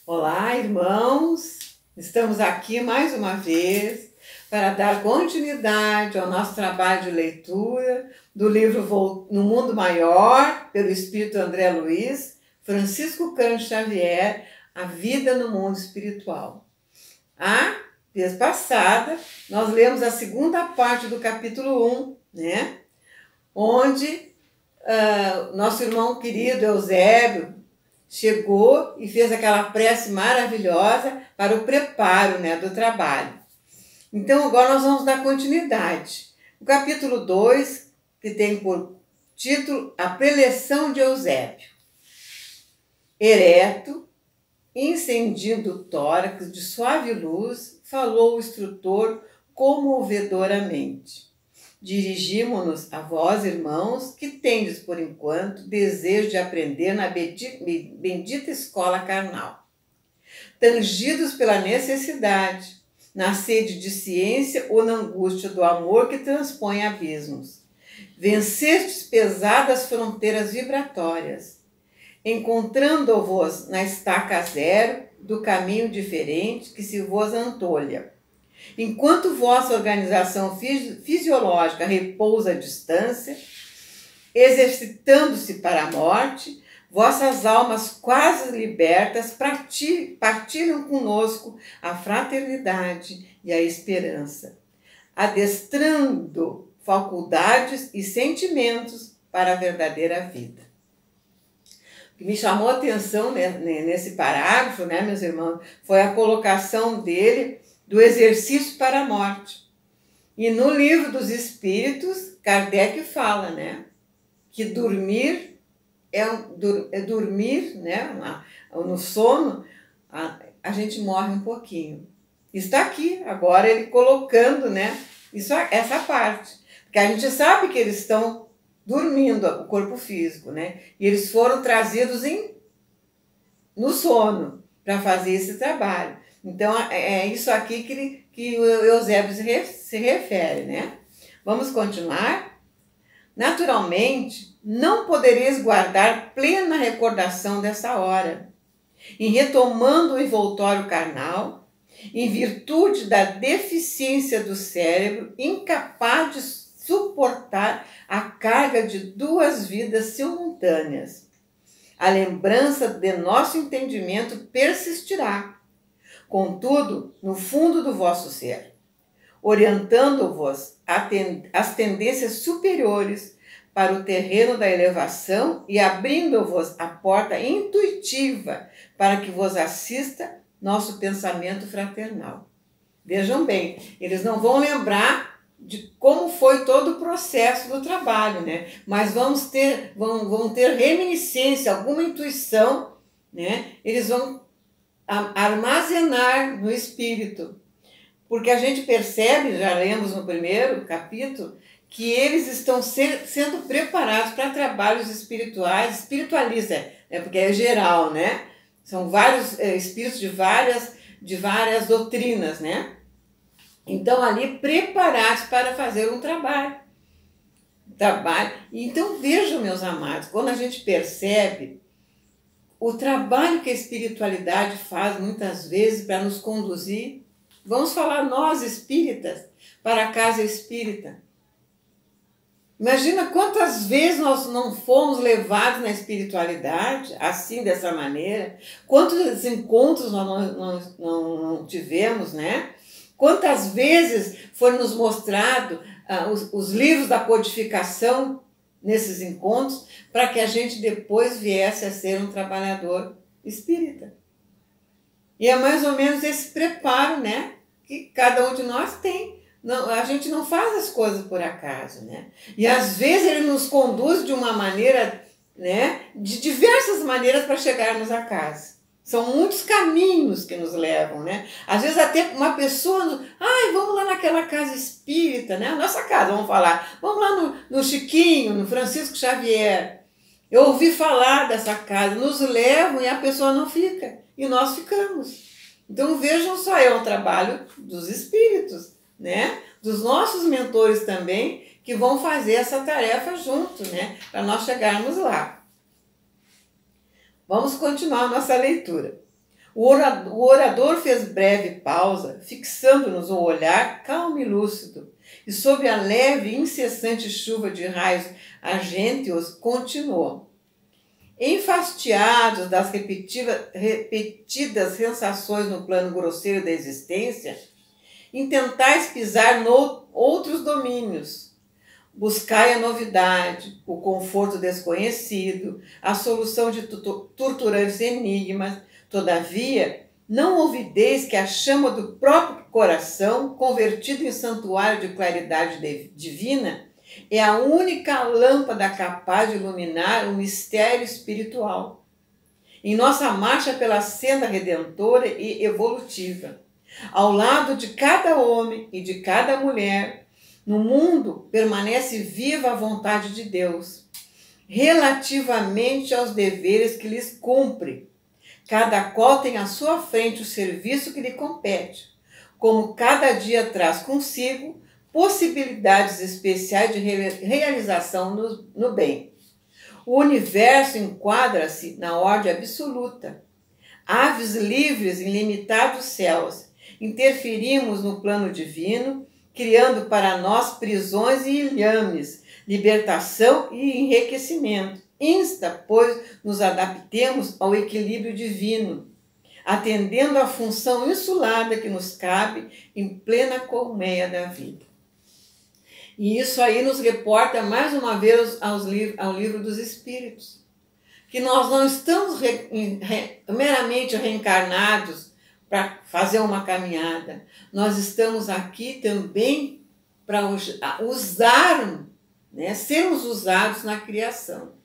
Olá, irmãos! Estamos aqui mais uma vez para dar continuidade ao nosso trabalho de leitura do livro No Mundo Maior, pelo Espírito André Luiz, Francisco Cândido Xavier, A Vida no Mundo Espiritual. A vez passada, nós lemos a segunda parte do capítulo 1, né? Onde nosso irmão querido Eusébio chegou e fez aquela prece maravilhosa para o preparo, né, do trabalho. Então agora nós vamos dar continuidade. O capítulo 2, que tem por título A Preleção de Eusébio. Ereto, incendindo o tórax de suave luz, falou o instrutor comovedoramente. Dirigimo-nos a vós, irmãos, que tendes, por enquanto, desejo de aprender na bendita escola carnal. Tangidos pela necessidade, na sede de ciência ou na angústia do amor que transpõe abismos. Vencestes pesadas fronteiras vibratórias, encontrando-vos na estaca zero do caminho diferente que se vos antolha. Enquanto vossa organização fisiológica repousa à distância, exercitando-se para a morte, vossas almas quase libertas partilham conosco a fraternidade e a esperança, adestrando faculdades e sentimentos para a verdadeira vida. O que me chamou a atenção nesse parágrafo, né, meus irmãos, foi a colocação dele do exercício para a morte. E no Livro dos Espíritos, Kardec fala, né, que dormir é dormir, né, no sono, a gente morre um pouquinho. Está aqui, agora ele colocando, né, essa parte. Porque a gente sabe que eles estão dormindo, o corpo físico, né, e eles foram trazidos no sono para fazer esse trabalho. Então, é isso aqui que o Eusébio se refere, né? Vamos continuar? Naturalmente, não podereis guardar plena recordação dessa hora, em retomando o envoltório carnal, em virtude da deficiência do cérebro, incapaz de suportar a carga de duas vidas simultâneas. A lembrança de nosso entendimento persistirá, contudo, no fundo do vosso ser, orientando-vos às tendências superiores para o terreno da elevação e abrindo-vos a porta intuitiva para que vos assista nosso pensamento fraternal. Vejam bem, eles não vão lembrar de como foi todo o processo do trabalho, né? Mas vão ter reminiscência, alguma intuição, né? Eles vão armazenar no espírito, porque a gente percebe, já lemos no primeiro capítulo, que eles estão sendo preparados para trabalhos espirituais, espiritualistas, porque é geral, né? São vários espíritos de várias doutrinas, né? Então ali preparados para fazer um trabalho. Então vejam, meus amados, quando a gente percebe o trabalho que a espiritualidade faz muitas vezes para nos conduzir, vamos falar nós espíritas, para a casa espírita. Imagina quantas vezes nós não fomos levados na espiritualidade, assim, dessa maneira, quantos encontros nós não tivemos, né? Quantas vezes foi nos mostrado os livros da codificação nesses encontros, para que a gente depois viesse a ser um trabalhador espírita. E é mais ou menos esse preparo, né, que cada um de nós tem. Não, a gente não faz as coisas por acaso, né? E às vezes ele nos conduz de uma maneira, né, de diversas maneiras para chegarmos a casa. São muitos caminhos que nos levam, né? Às vezes até uma pessoa, vamos lá naquela casa espírita, né? A nossa casa, vamos falar. Vamos lá no Chiquinho, no Francisco Xavier. Eu ouvi falar dessa casa, nos levam e a pessoa não fica. E nós ficamos. Então vejam só, é um trabalho dos espíritos, né, dos nossos mentores também, que vão fazer essa tarefa junto, né, para nós chegarmos lá. Vamos continuar a nossa leitura. O orador fez breve pausa, fixando-nos o olhar calmo e lúcido, e sob a leve e incessante chuva de raios argênteos, continuou. Enfastiados das repetidas sensações no plano grosseiro da existência, intentais pisar outros domínios. Buscai a novidade, o conforto desconhecido, a solução de torturantes enigmas. Todavia, não ouvideis que a chama do próprio coração, convertido em santuário de claridade divina, é a única lâmpada capaz de iluminar o mistério espiritual. Em nossa marcha pela senda redentora e evolutiva, ao lado de cada homem e de cada mulher, no mundo permanece viva a vontade de Deus, relativamente aos deveres que lhes cumpre. Cada qual tem à sua frente o serviço que lhe compete, como cada dia traz consigo possibilidades especiais de realização no bem. O universo enquadra-se na ordem absoluta. Aves livres em limitados céus, interferimos no plano divino, criando para nós prisões e ilhames, libertação e enriquecimento. Insta, pois, nos adaptemos ao equilíbrio divino, atendendo à função insulada que nos cabe em plena colmeia da vida. E isso aí nos reporta mais uma vez ao livro dos Espíritos, que nós não estamos meramente reencarnados para fazer uma caminhada, nós estamos aqui também para usar, né, sermos usados na criação,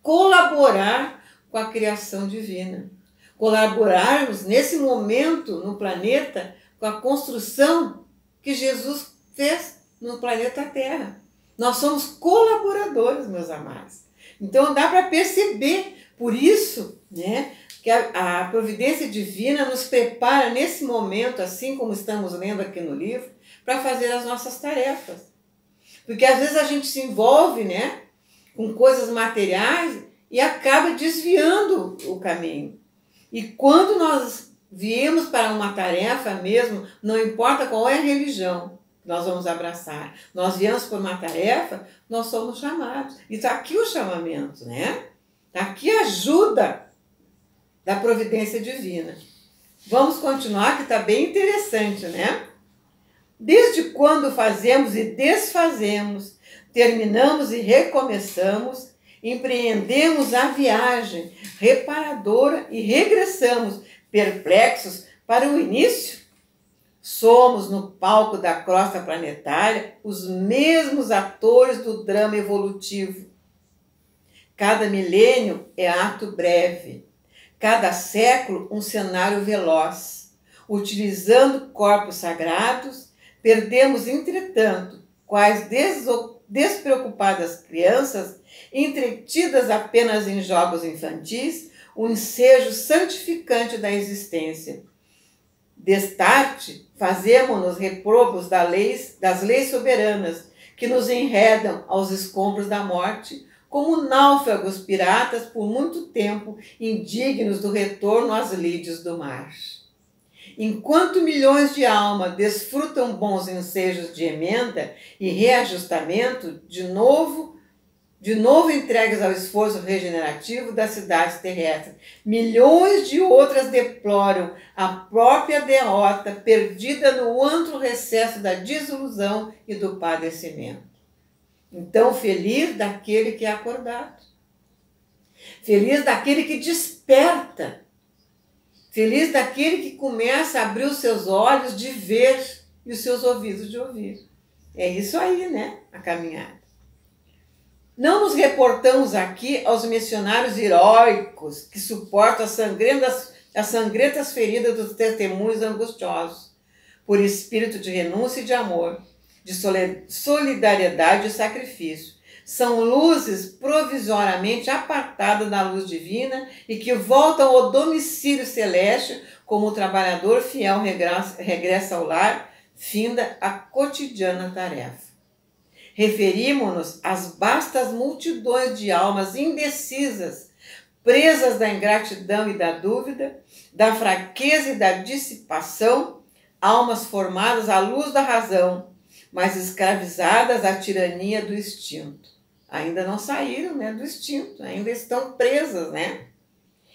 colaborar com a criação divina, colaborarmos nesse momento no planeta com a construção que Jesus fez no planeta Terra. Nós somos colaboradores, meus amados. Então dá para perceber, por isso, né, que a providência divina nos prepara nesse momento, assim como estamos lendo aqui no livro, para fazer as nossas tarefas. Porque às vezes a gente se envolve, né, com coisas materiais e acaba desviando o caminho. E quando nós viemos para uma tarefa mesmo, não importa qual é a religião, nós vamos abraçar. Nós viemos por uma tarefa, nós somos chamados. E está aqui o chamamento, né? Está aqui a ajuda da providência divina. Vamos continuar, que está bem interessante, né? Desde quando fazemos e desfazemos, terminamos e recomeçamos, empreendemos a viagem reparadora e regressamos perplexos para o início? Somos, no palco da crosta planetária, os mesmos atores do drama evolutivo. Cada milênio é ato breve, cada século um cenário veloz. Utilizando corpos sagrados, perdemos, entretanto, quais despreocupadas crianças, entretidas apenas em jogos infantis, o ensejo santificante da existência. Destarte, fazemo-nos reprobos das leis soberanas, que nos enredam aos escombros da morte, como náufragos piratas por muito tempo, indignos do retorno às lides do mar. Enquanto milhões de almas desfrutam bons ensejos de emenda e reajustamento, de novo entregues ao esforço regenerativo das cidades terrestres, milhões de outras deploram a própria derrota, perdida no antro recesso da desilusão e do padecimento. Então, feliz daquele que é acordado, feliz daquele que desperta, feliz daquele que começa a abrir os seus olhos de ver e os seus ouvidos de ouvir. É isso aí, né? A caminhada. Não nos reportamos aqui aos missionários heróicos que suportam as sangrentas feridas dos testemunhos angustiosos, por espírito de renúncia e de amor, de solidariedade e sacrifício. São luzes provisoriamente apartadas da luz divina e que voltam ao domicílio celeste como o trabalhador fiel regressa ao lar, finda a cotidiana tarefa. Referimos-nos às vastas multidões de almas indecisas, presas da ingratidão e da dúvida, da fraqueza e da dissipação, almas formadas à luz da razão, mas escravizadas à tirania do instinto. Ainda não saíram, né, do instinto, ainda estão presas, né?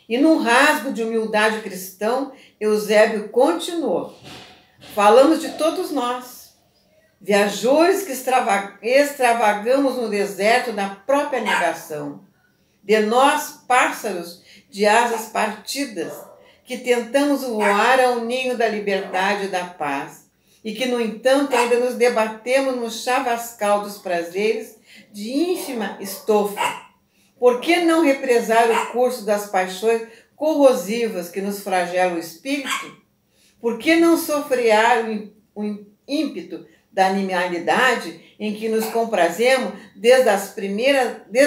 E num rasgo de humildade cristão, Eusébio continuou: falamos de todos nós, viajores que extravagamos no deserto da própria negação, de nós, pássaros de asas partidas, que tentamos voar ao ninho da liberdade e da paz, e que, no entanto, ainda nos debatemos no chavascal dos prazeres de ínfima estofa. Por que não represar o curso das paixões corrosivas que nos flagelam o espírito? Por que não sofrear o ímpeto da animalidade em que nos comprazemos desde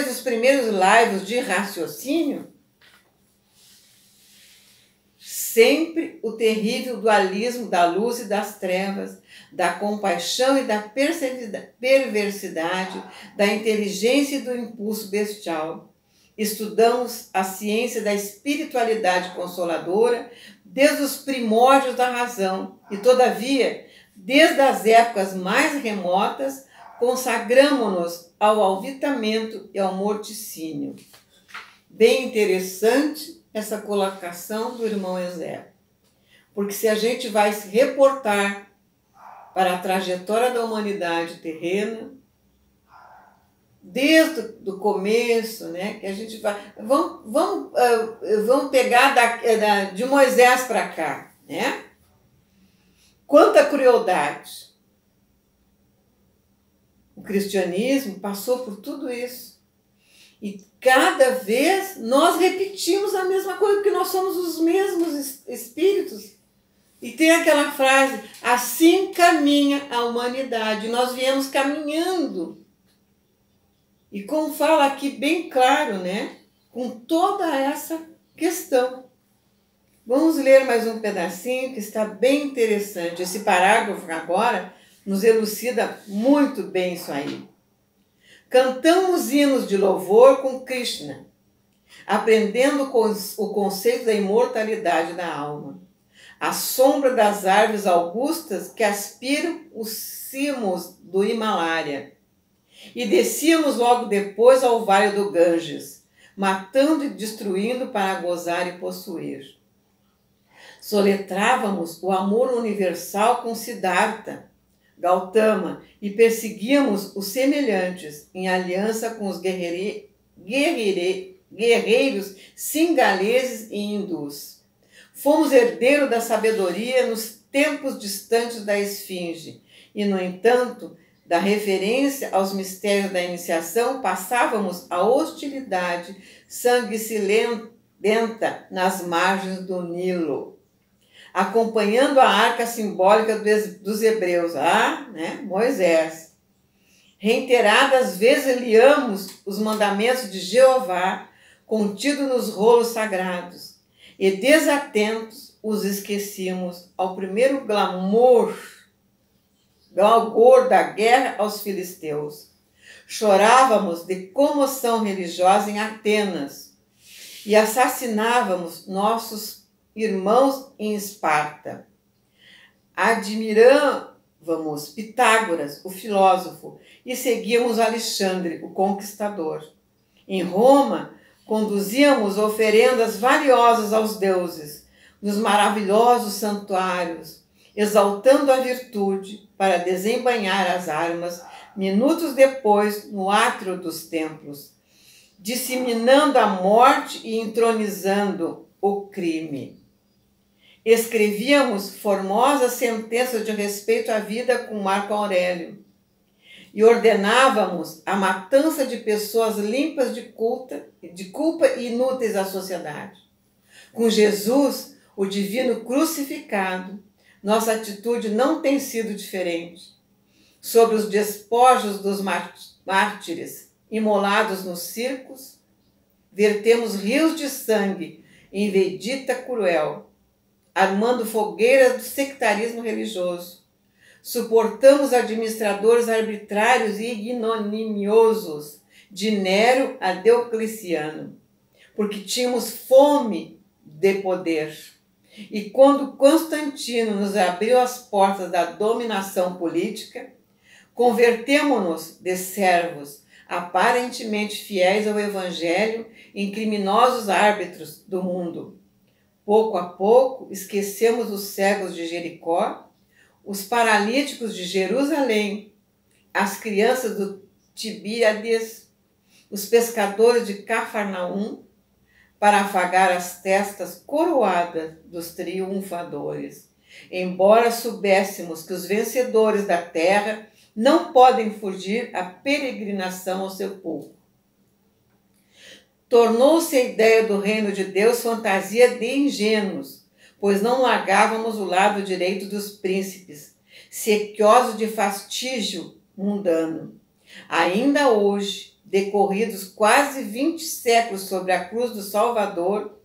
os primeiros laivos de raciocínio? Sempre o terrível dualismo da luz e das trevas, da compaixão e da perversidade, da inteligência e do impulso bestial. Estudamos a ciência da espiritualidade consoladora desde os primórdios da razão e, todavia, desde as épocas mais remotas, consagramo-nos ao alvitamento e ao morticínio. Bem interessante essa colocação do irmão Eusébio, porque se a gente vai se reportar para a trajetória da humanidade terrena, desde o começo, né, que a gente vai, vamos pegar de Moisés para cá, né? Quanta crueldade! O cristianismo passou por tudo isso. E cada vez nós repetimos a mesma coisa, porque nós somos os mesmos espíritos. E tem aquela frase: assim caminha a humanidade. Nós viemos caminhando. E como fala aqui bem claro, né? Com toda essa questão. Vamos ler mais um pedacinho que está bem interessante. Esse parágrafo agora nos elucida muito bem isso aí. Cantamos hinos de louvor com Krishna, aprendendo o conceito da imortalidade da alma. À sombra das árvores augustas que aspiram os cimos do Himalaia. E descíamos logo depois ao vale do Ganges, matando e destruindo para gozar e possuir. Soletrávamos o amor universal com Siddhartha, Gautama, e perseguíamos os semelhantes em aliança com os guerreiros singaleses e hindus. Fomos herdeiros da sabedoria nos tempos distantes da esfinge e, no entanto, da referência aos mistérios da iniciação, passávamos a hostilidade sanguinolenta nas margens do Nilo, acompanhando a arca simbólica dos hebreus, né? Moisés. Reiteradas vezes liamos os mandamentos de Jeová, contidos nos rolos sagrados, e desatentos os esquecíamos ao primeiro glamour da guerra aos filisteus. Chorávamos de comoção religiosa em Atenas e assassinávamos nossos irmãos em Esparta. Admirávamos Pitágoras, o filósofo, e seguíamos Alexandre, o conquistador. Em Roma, conduzíamos oferendas valiosas aos deuses, nos maravilhosos santuários, exaltando a virtude para desembainhar as armas, minutos depois, no átrio dos templos, disseminando a morte e entronizando o crime. Escrevíamos formosas sentenças de respeito à vida com Marco Aurélio e ordenávamos a matança de pessoas limpas de culpa e inúteis à sociedade. Com Jesus, o divino crucificado, nossa atitude não tem sido diferente. Sobre os despojos dos mártires imolados nos circos, vertemos rios de sangue em vedita cruel, armando fogueiras do sectarismo religioso. Suportamos administradores arbitrários e ignominiosos, de Nero a Diocleciano, porque tínhamos fome de poder. E quando Constantino nos abriu as portas da dominação política, convertemo-nos de servos aparentemente fiéis ao Evangelho em criminosos árbitros do mundo. Pouco a pouco, esquecemos os cegos de Jericó, os paralíticos de Jerusalém, as crianças do Tibíades, os pescadores de Cafarnaum, para afagar as testas coroadas dos triunfadores. Embora soubéssemos que os vencedores da terra não podem fugir à peregrinação ao sepulcro. Tornou-se a ideia do reino de Deus fantasia de ingênuos, pois não largávamos o lado direito dos príncipes, sequiosos de fastígio mundano. Ainda hoje, decorridos quase 20 séculos sobre a cruz do Salvador,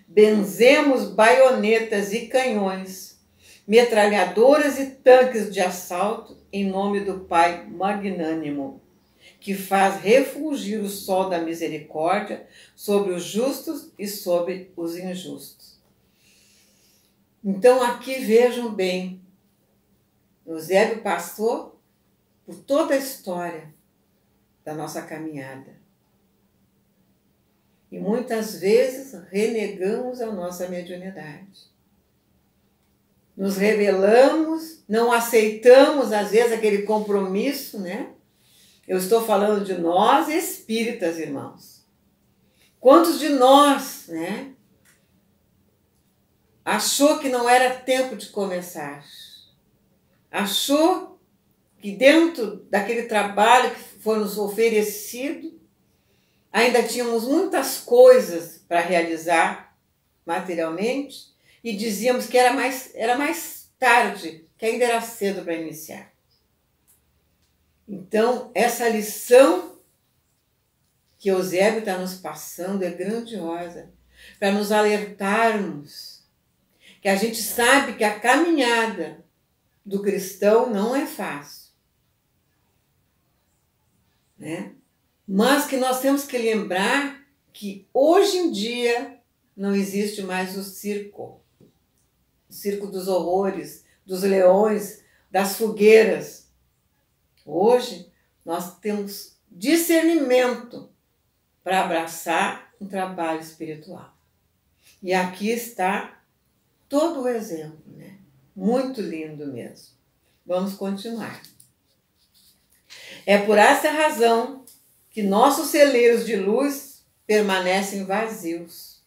benzemos baionetas e canhões, metralhadoras e tanques de assalto em nome do Pai magnânimo, que faz refulgir o sol da misericórdia sobre os justos e sobre os injustos. Então aqui vejam bem, Eusébio passou por toda a história da nossa caminhada. E muitas vezes renegamos a nossa mediunidade. Nos rebelamos, não aceitamos às vezes aquele compromisso, né? Eu estou falando de nós espíritas, irmãos. Quantos de nós, né, achou que não era tempo de começar? Achou que dentro daquele trabalho que foi nos oferecido, ainda tínhamos muitas coisas para realizar materialmente e dizíamos que era mais tarde, que ainda era cedo para iniciar. Então, essa lição que Eusébio está nos passando é grandiosa, para nos alertarmos que a gente sabe que a caminhada do cristão não é fácil, né? Mas que nós temos que lembrar que hoje em dia não existe mais o circo dos horrores, dos leões, das fogueiras. Hoje nós temos discernimento para abraçar um trabalho espiritual. E aqui está todo o exemplo, né? Muito lindo mesmo. Vamos continuar. É por essa razão que nossos celeiros de luz permanecem vazios.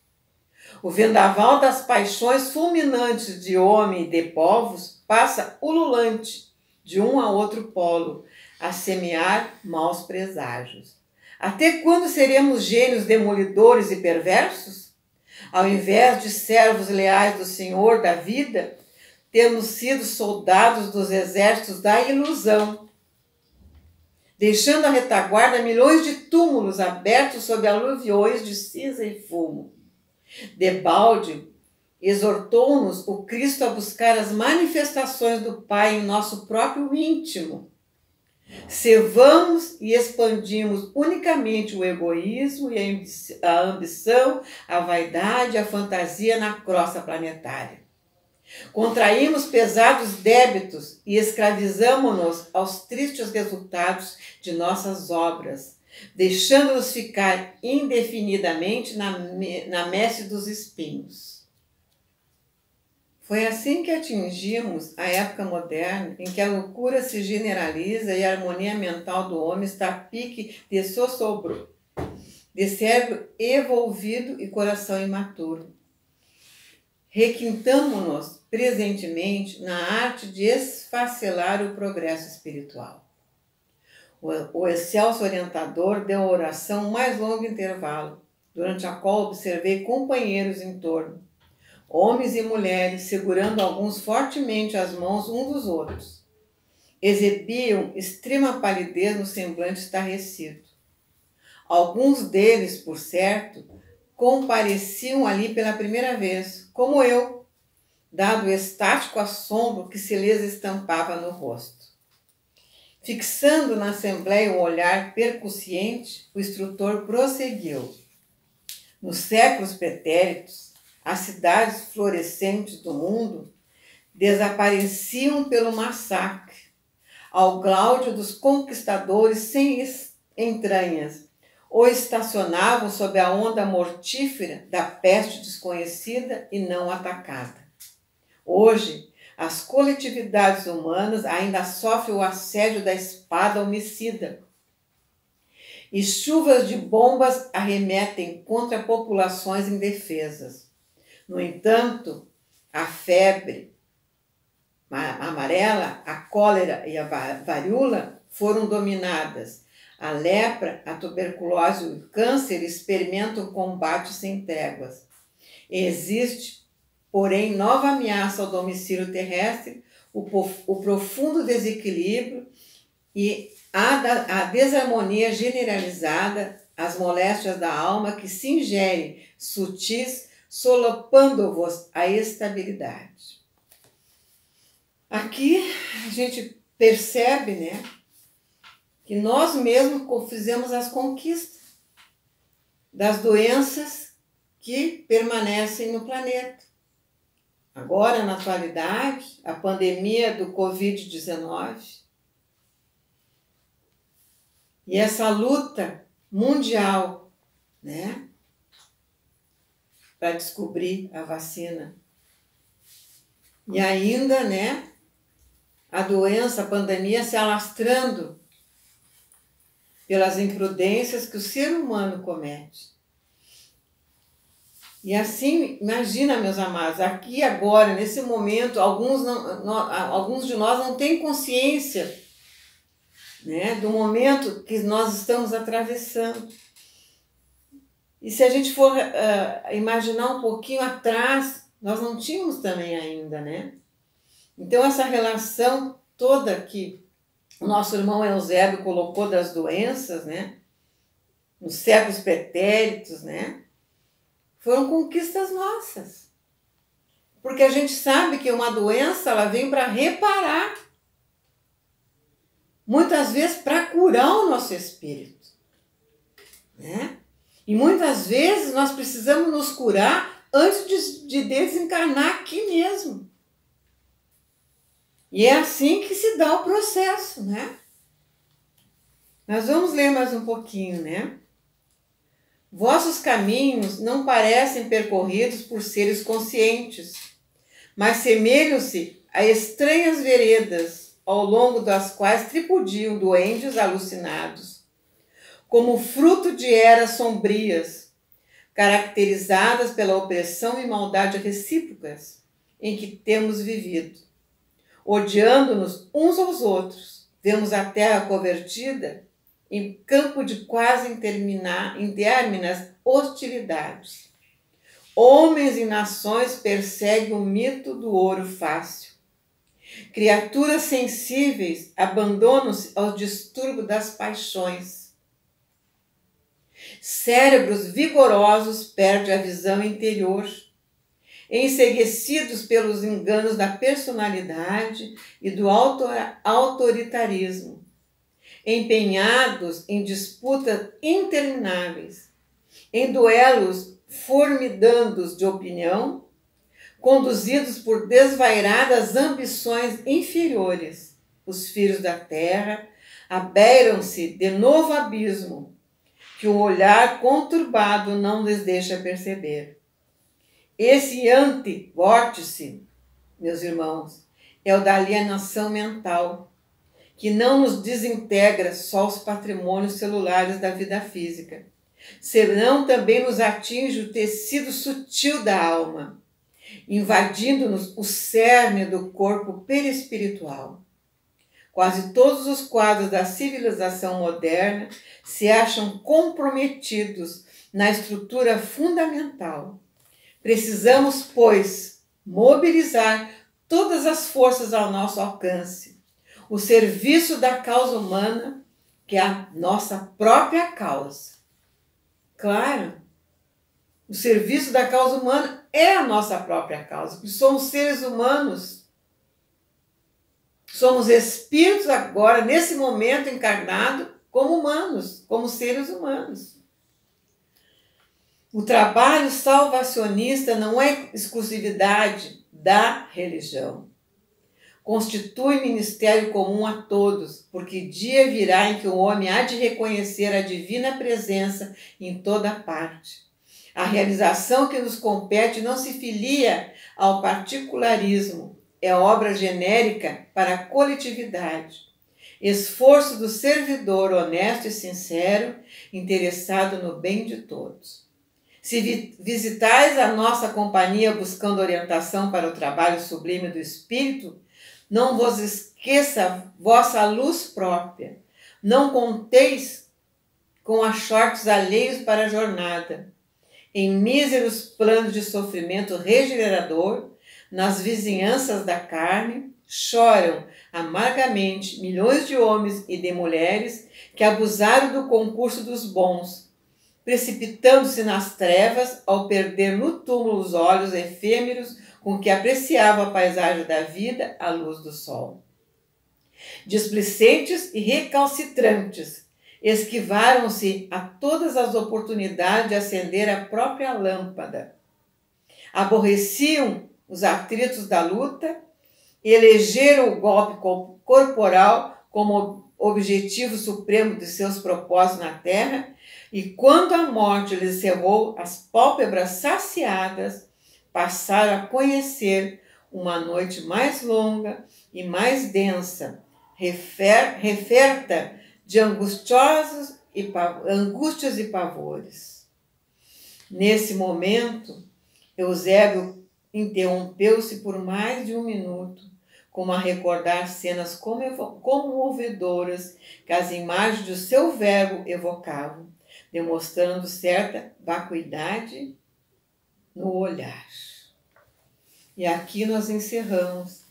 O vendaval das paixões fulminantes de homem e de povos passa ululante de um a outro polo, a semear maus preságios. Até quando seremos gênios demolidores e perversos? Ao invés de servos leais do Senhor da vida, temos sido soldados dos exércitos da ilusão, deixando à retaguarda milhões de túmulos abertos sob aluviões de cinza e fumo. Debalde exortou-nos o Cristo a buscar as manifestações do Pai em nosso próprio íntimo. Cevamos e expandimos unicamente o egoísmo e a ambição, a vaidade, a fantasia na crosta planetária. Contraímos pesados débitos e escravizamo-nos aos tristes resultados de nossas obras, deixando-nos ficar indefinidamente na messe dos espinhos. Foi assim que atingimos a época moderna, em que a loucura se generaliza e a harmonia mental do homem está a pique de sossobro, de cérebro evolvido e coração imaturo. Requintamo-nos presentemente na arte de esfacelar o progresso espiritual. O excelso orientador deu a oração um mais longo intervalo, durante a qual observei companheiros em torno, homens e mulheres segurando alguns fortemente as mãos uns dos outros. Exibiam extrema palidez no semblante estarrecido. Alguns deles, por certo, compareciam ali pela primeira vez, como eu, dado o estático assombro que se lhes estampava no rosto. Fixando na assembleia um olhar percussiente, o instrutor prosseguiu. Nos séculos pretéritos, as cidades florescentes do mundo desapareciam pelo massacre, ao gláudio dos conquistadores sem entranhas, ou estacionavam sob a onda mortífera da peste desconhecida e não atacada. Hoje, as coletividades humanas ainda sofrem o assédio da espada homicida, e chuvas de bombas arremetem contra populações indefesas. No entanto, a febre amarela, a cólera e a varíola foram dominadas. A lepra, a tuberculose e o câncer experimentam combate sem tréguas. Existe, porém, nova ameaça ao domicílio terrestre, o profundo desequilíbrio e a desarmonia generalizada, as moléstias da alma que se ingerem, sutis, solapando-vos a estabilidade. Aqui a gente percebe, né, que nós mesmos fizemos as conquistas das doenças que permanecem no planeta. Agora, na atualidade, a pandemia do Covid-19 e essa luta mundial, né, para descobrir a vacina. E ainda, né, a doença, a pandemia se alastrando pelas imprudências que o ser humano comete. E assim, imagina, meus amados, aqui agora, nesse momento, alguns de nós não têm consciência, né, do momento que nós estamos atravessando. E se a gente for imaginar um pouquinho atrás, nós não tínhamos também ainda, né? Então, essa relação toda que o nosso irmão Eusébio colocou das doenças, né, nos séculos pretéritos, né, foram conquistas nossas. Porque a gente sabe que uma doença, ela vem para reparar. Muitas vezes para curar o nosso espírito, né? E muitas vezes nós precisamos nos curar antes de desencarnar aqui mesmo. E é assim que se dá o processo, né? Nós vamos ler mais um pouquinho, né? Vossos caminhos não parecem percorridos por seres conscientes, mas semelham-se a estranhas veredas, ao longo das quais tripudiam duendes alucinados, como fruto de eras sombrias, caracterizadas pela opressão e maldade recíprocas em que temos vivido. Odiando-nos uns aos outros, vemos a terra convertida em campo de quase interminas hostilidades. Homens e nações perseguem o mito do ouro fácil. Criaturas sensíveis abandonam-se ao distúrbio das paixões. Cérebros vigorosos perdem a visão interior, enceguecidos pelos enganos da personalidade e do autoritarismo, empenhados em disputas intermináveis, em duelos formidandos de opinião, conduzidos por desvairadas ambições inferiores. Os filhos da terra abeiram-se de novo abismo, que o olhar conturbado não lhes deixa perceber. Esse antivórtice, meus irmãos, é o da alienação mental, que não nos desintegra só os patrimônios celulares da vida física, senão também nos atinge o tecido sutil da alma, invadindo-nos o cerne do corpo perispiritual. Quase todos os quadros da civilização moderna se acham comprometidos na estrutura fundamental. Precisamos, pois, mobilizar todas as forças ao nosso alcance, o serviço da causa humana, que é a nossa própria causa. Claro O serviço da causa humana é a nossa própria causa, porque somos seres humanos. Somos espíritos agora, nesse momento encarnado, como humanos, como seres humanos. O trabalho salvacionista não é exclusividade da religião. Constitui ministério comum a todos, porque dia virá em que o homem há de reconhecer a divina presença em toda parte. A realização que nos compete não se filia ao particularismo, é obra genérica para a coletividade. Esforço do servidor honesto e sincero, interessado no bem de todos. Se visitais a nossa companhia buscando orientação para o trabalho sublime do Espírito, não vos esqueça vossa luz própria. Não conteis com achortes alheios para a jornada. Em míseros planos de sofrimento regenerador, nas vizinhanças da carne, choram amargamente milhões de homens e de mulheres que abusaram do concurso dos bons, precipitando-se nas trevas ao perder no túmulo os olhos efêmeros com que apreciavam a paisagem da vida à luz do sol. Displicentes e recalcitrantes, esquivaram-se a todas as oportunidades de acender a própria lâmpada. Aborreciam os atritos da luta, elegeram o golpe corporal como objetivo supremo de seus propósitos na terra, e quando a morte lhes cerrou as pálpebras saciadas, passaram a conhecer uma noite mais longa e mais densa, referta de angústias e pavores. Nesse momento, Eusébio interrompeu-se por mais de um minuto, como a recordar cenas comovedoras que as imagens do seu verbo evocavam, demonstrando certa vacuidade no olhar. E aqui nós encerramos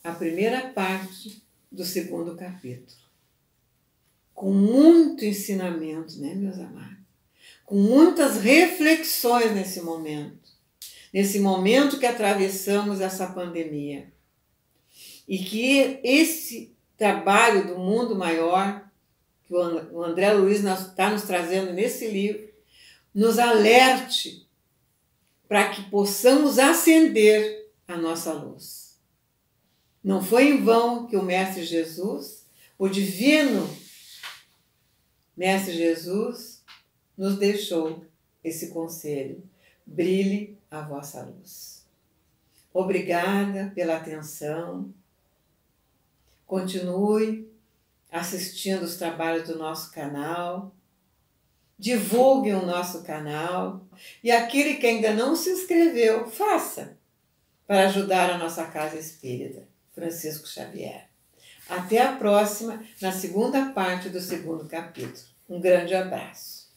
a primeira parte do segundo capítulo. Com muito ensinamento, né, meus amados? Com muitas reflexões nesse momento que atravessamos essa pandemia. E que esse trabalho do mundo maior, que o André Luiz está nos trazendo nesse livro, nos alerte para que possamos acender a nossa luz. Não foi em vão que o Mestre Jesus, o divino Mestre Jesus, nos deixou esse conselho: brilhe a vossa luz. Obrigada pela atenção. Continue assistindo os trabalhos do nosso canal. Divulguem o nosso canal. E aquele que ainda não se inscreveu, faça, para ajudar a nossa Casa Espírita, Francisco Xavier. Até a próxima, na segunda parte do segundo capítulo. Um grande abraço.